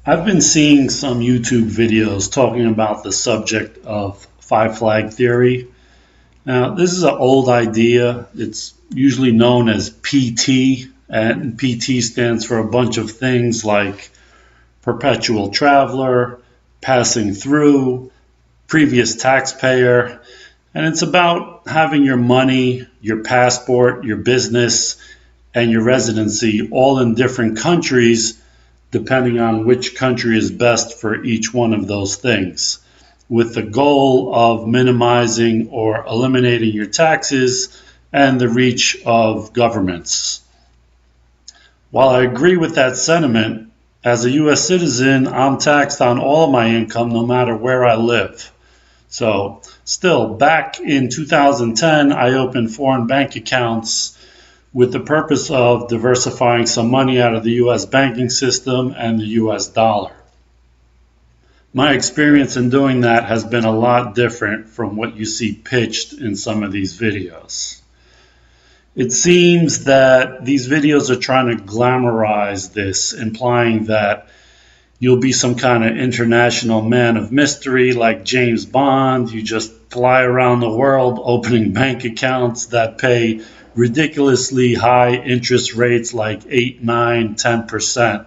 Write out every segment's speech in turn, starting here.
I've been seeing some YouTube videos talking about the subject of five flag theory. Now, this is an old idea. It's usually known as PT, and PT stands for a bunch of things like perpetual traveler, passing through, previous taxpayer, and it's about having your money, your passport, your business, and your residency all in different countries depending on which country is best for each one of those things, with the goal of minimizing or eliminating your taxes and the reach of governments. While I agree with that sentiment, as a U.S. citizen, I'm taxed on all of my income no matter where I live. So, still, back in 2010, I opened foreign bank accounts with the purpose of diversifying some money out of the U.S. banking system and the U.S. dollar. My experience in doing that has been a lot different from what you see pitched in some of these videos. It seems that these videos are trying to glamorize this, implying that you'll be some kind of international man of mystery like James Bond. You just fly around the world opening bank accounts that pay ridiculously high interest rates like 8, 9, 10%.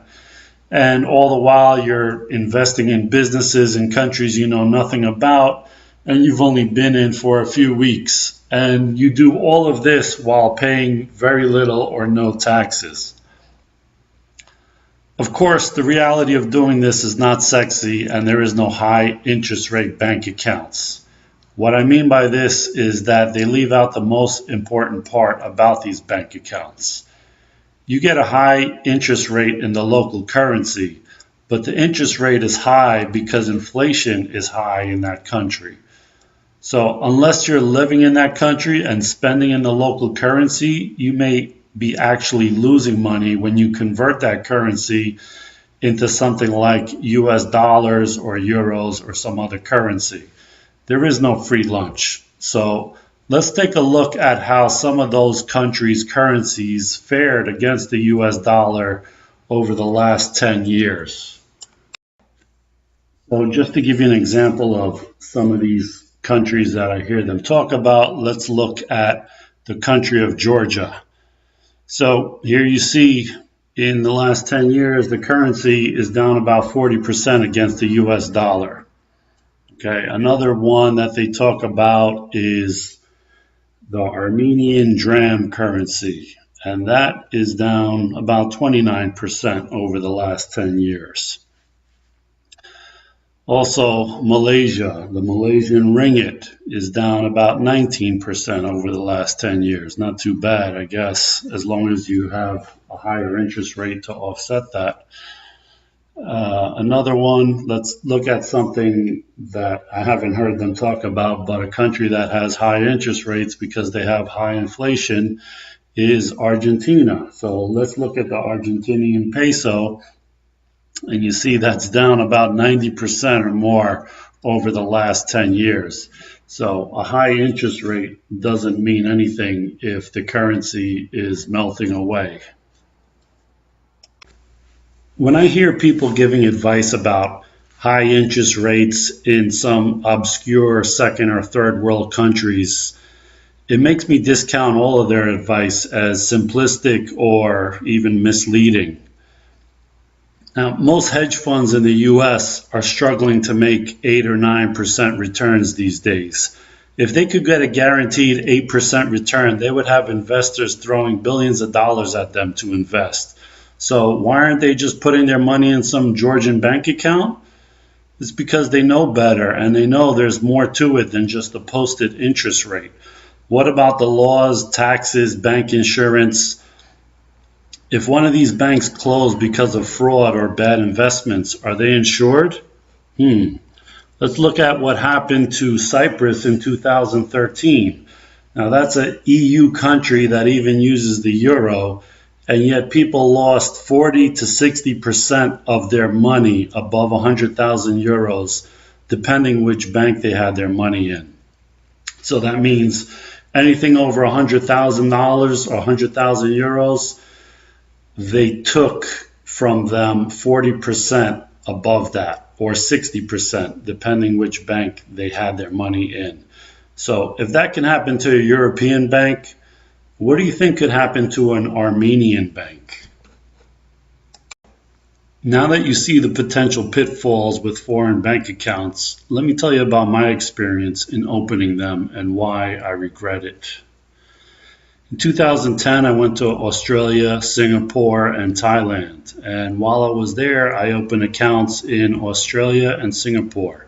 And all the while you're investing in businesses in countries you know nothing about and you've only been in for a few weeks. And you do all of this while paying very little or no taxes. Of course, the reality of doing this is not sexy and there is no high interest rate bank accounts. What I mean by this is that they leave out the most important part about these bank accounts. You get a high interest rate in the local currency, but the interest rate is high because inflation is high in that country. So unless you're living in that country and spending in the local currency, you may be actually losing money when you convert that currency into something like US dollars or euros or some other currency. There is no free lunch. So let's take a look at how some of those countries' currencies fared against the US dollar over the last 10 years. So just to give you an example of some of these countries that I hear them talk about, let's look at the country of Georgia. So here you see in the last 10 years, the currency is down about 40% against the US dollar. Okay, another one that they talk about is the Armenian dram currency, and that is down about 29% over the last 10 years. Also, Malaysia, the Malaysian ringgit is down about 19% over the last 10 years. Not too bad, I guess, as long as you have a higher interest rate to offset that. Another one, let's look at something that I haven't heard them talk about, but a country that has high interest rates because they have high inflation is Argentina. So let's look at the Argentinian peso, and you see that's down about 90% or more over the last 10 years. So a high interest rate doesn't mean anything if the currency is melting away. When I hear people giving advice about high interest rates in some obscure second or third world countries, it makes me discount all of their advice as simplistic or even misleading. Now, most hedge funds in the US are struggling to make 8 or 9% returns these days. If they could get a guaranteed 8% return, they would have investors throwing billions of dollars at them to invest. So why aren't they just putting their money in some Georgian bank account? It's because they know better and they know there's more to it than just the posted interest rate. What about the laws, taxes, bank insurance? If one of these banks closed because of fraud or bad investments, are they insured? Let's look at what happened to Cyprus in 2013. Now that's an EU country that even uses the euro, and yet people lost 40 to 60% of their money above 100,000 euros, depending which bank they had their money in. So that means anything over $100,000 or 100,000 euros, they took from them 40% above that, or 60%, depending which bank they had their money in. So if that can happen to a European bank, what do you think could happen to an Armenian bank? Now that you see the potential pitfalls with foreign bank accounts, let me tell you about my experience in opening them and why I regret it. In 2010, I went to Australia, Singapore, and Thailand. And while I was there, I opened accounts in Australia and Singapore.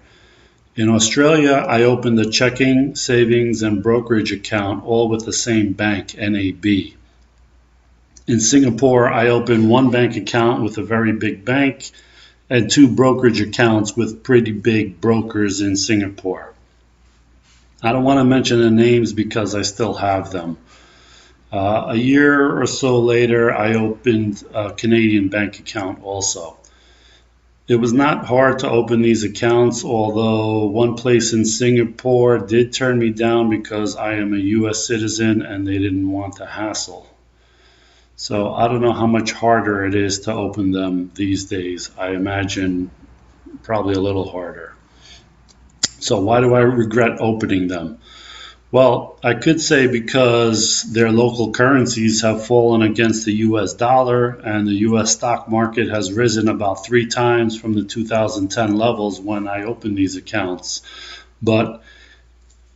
In Australia, I opened a checking, savings, and brokerage account, all with the same bank, NAB. In Singapore, I opened one bank account with a very big bank and two brokerage accounts with pretty big brokers in Singapore. I don't want to mention the names because I still have them. A year or so later, I opened a Canadian bank account also. It was not hard to open these accounts, although one place in Singapore did turn me down because I am a U.S. citizen and they didn't want the hassle. So I don't know how much harder it is to open them these days. I imagine probably a little harder. So why do I regret opening them? Well, I could say because their local currencies have fallen against the US dollar and the US stock market has risen about 3 times from the 2010 levels when I opened these accounts. But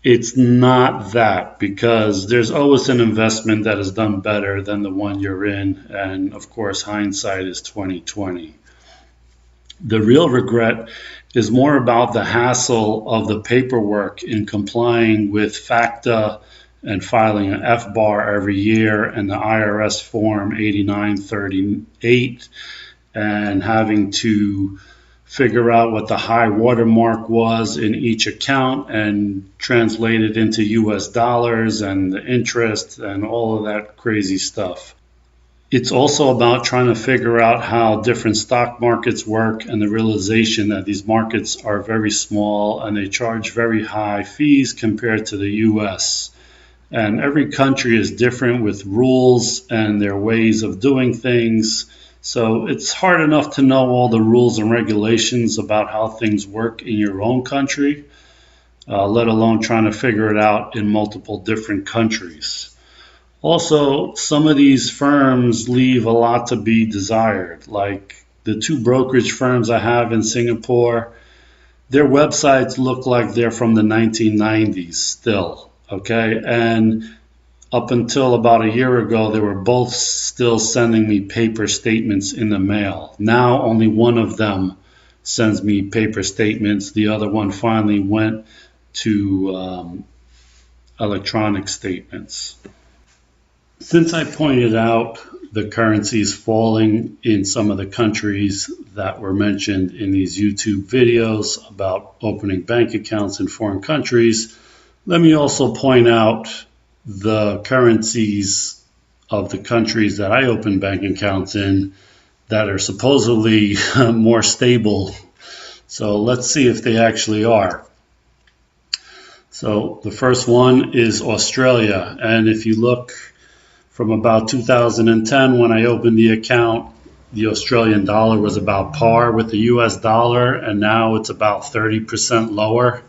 it's not that, because there's always an investment that is done better than the one you're in, and of course hindsight is 2020. The real regret is more about the hassle of the paperwork in complying with FACTA and filing an FBAR every year and the IRS form 8938 and having to figure out what the high watermark was in each account and translate it into US dollars and the interest and all of that crazy stuff. It's also about trying to figure out how different stock markets work and the realization that these markets are very small and they charge very high fees compared to the US. And every country is different with rules and their ways of doing things. So it's hard enough to know all the rules and regulations about how things work in your own country, let alone trying to figure it out in multiple different countries. Also, some of these firms leave a lot to be desired. Like the 2 brokerage firms I have in Singapore, their websites look like they're from the 1990s still, okay? And up until about a year ago, they were both still sending me paper statements in the mail. Now only one of them sends me paper statements. The other one finally went to electronic statements. Since I pointed out the currencies falling in some of the countries that were mentioned in these YouTube videos about opening bank accounts in foreign countries, let me also point out the currencies of the countries that I open bank accounts in that are supposedly more stable. So let's see if they actually are. So the first one is Australia. And if you look from about 2010 when I opened the account, the Australian dollar was about par with the US dollar, and now it's about 30% lower.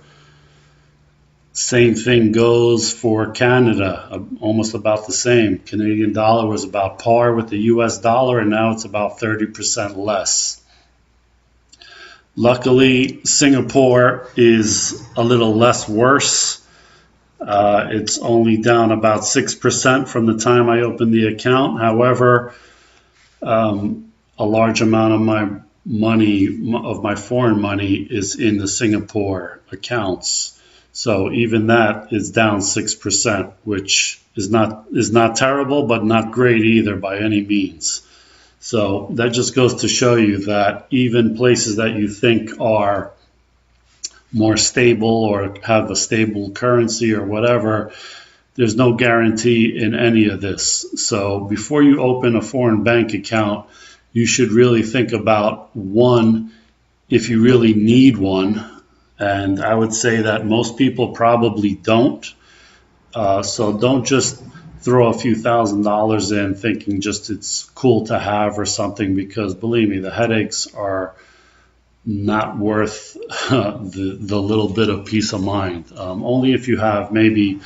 Same thing goes for Canada, almost about the same. Canadian dollar was about par with the US dollar, and now it's about 30% less. Luckily, Singapore is a little less worse. It's only down about 6% from the time I opened the account. However, a large amount of my money, of my foreign money, is in the Singapore accounts. So even that is down 6%, which is not terrible, but not great either by any means. So that just goes to show you that even places that you think are more stable or have a stable currency or whatever, there's no guarantee in any of this. So before you open a foreign bank account, you should really think about, one, if you really need one. And I would say that most people probably don't. So don't just throw a few $1,000s in thinking just it's cool to have or something, because believe me, the headaches are not worth the little bit of peace of mind. Only if you have maybe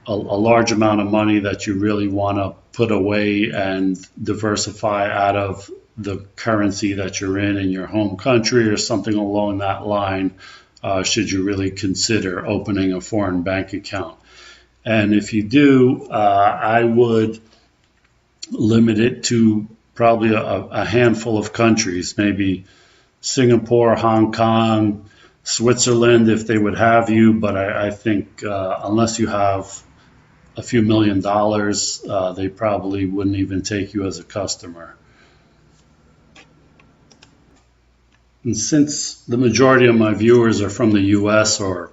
a large amount of money that you really want to put away and diversify out of the currency that you're in your home country or something along that line, should you really consider opening a foreign bank account. And if you do, I would limit it to probably a handful of countries, maybe Singapore, Hong Kong, Switzerland, if they would have you. But I think unless you have a few $1,000,000, they probably wouldn't even take you as a customer. And since the majority of my viewers are from the US or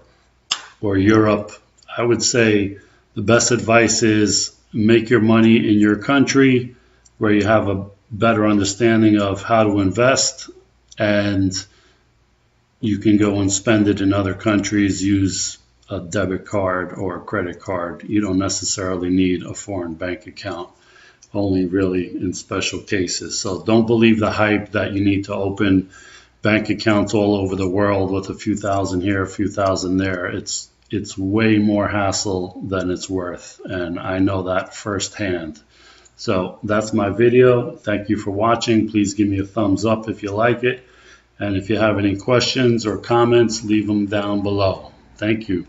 Europe, I would say the best advice is make your money in your country where you have a better understanding of how to invest, and you can go and spend it in other countries, use a debit card or a credit card. You don't necessarily need a foreign bank account, only really in special cases. So don't believe the hype that you need to open bank accounts all over the world with a few thousand here, a few thousand there. It's way more hassle than it's worth, and I know that firsthand. So that's my video. Thank you for watching. Please give me a thumbs up if you like it. And if you have any questions or comments, leave them down below. Thank you.